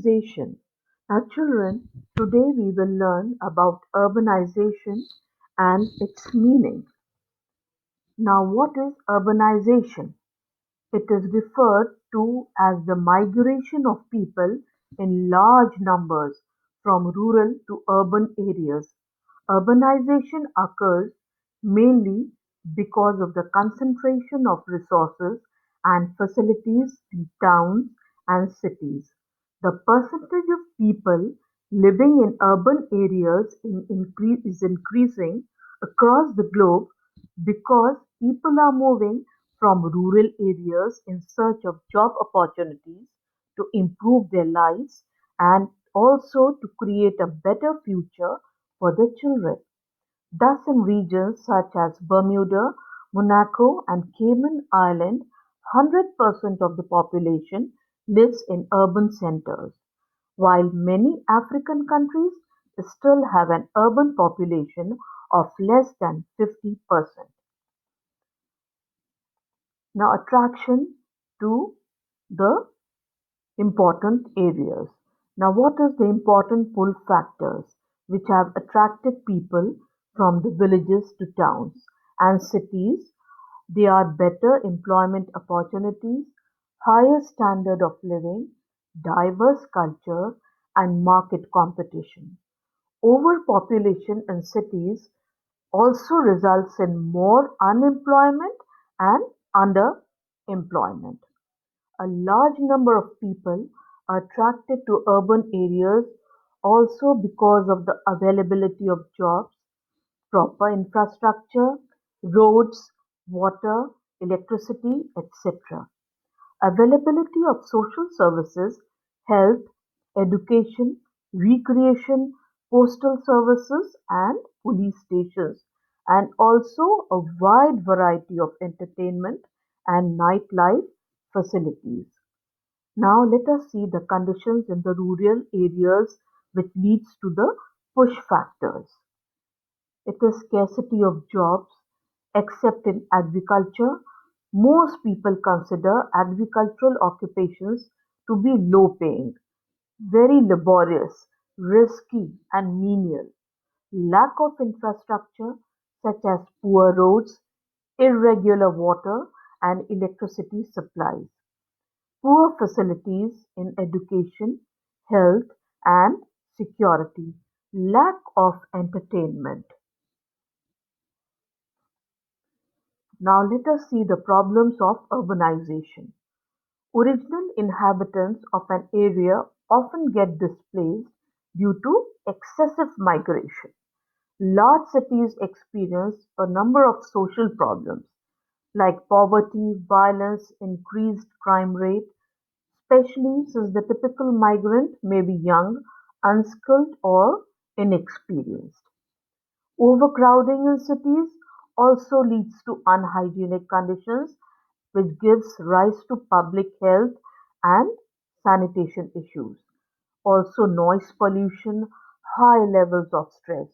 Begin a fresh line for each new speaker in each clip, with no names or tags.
Urbanization. Now, children, today we will learn about urbanization and its meaning. Now, what is urbanization? It is referred to as the migration of people in large numbers from rural to urban areas. Urbanization occurs mainly because of the concentration of resources and facilities in towns and cities. The percentage of people living in urban areas is increasing across the globe because people are moving from rural areas in search of job opportunities to improve their lives and also to create a better future for their children. Thus, in regions such as Bermuda, Monaco, and Cayman Island, 100% of the population lives in urban centers, while many African countries still have an urban population of less than 50%. Now, attraction to the important areas. Now, what is the important pull factors which have attracted people from the villages to towns and cities? They are better employment opportunities, higher standard of living, diverse culture, and market competition. Overpopulation in cities also results in more unemployment and underemployment. A large number of people are attracted to urban areas also because of the availability of jobs, proper infrastructure, roads, water, electricity, etc. Availability of social services, health, education, recreation, postal services, and police stations, and also a wide variety of entertainment and nightlife facilities. Now let us see the conditions in the rural areas which leads to the push factors. It is scarcity of jobs, except in agriculture. Most people consider agricultural occupations to be low paying, very laborious, risky, and menial. Lack of infrastructure, such as poor roads, irregular water and electricity supplies. Poor facilities in education, health, and security. Lack of entertainment. Now let us see the problems of urbanization. Original inhabitants of an area often get displaced due to excessive migration. Large cities experience a number of social problems like poverty, violence, increased crime rate, especially since the typical migrant may be young, unskilled, or inexperienced. Overcrowding in cities also leads to unhygienic conditions, which gives rise to public health and sanitation issues. Also, noise pollution, high levels of stress,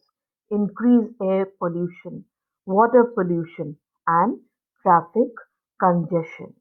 increased air pollution, water pollution, and traffic congestion.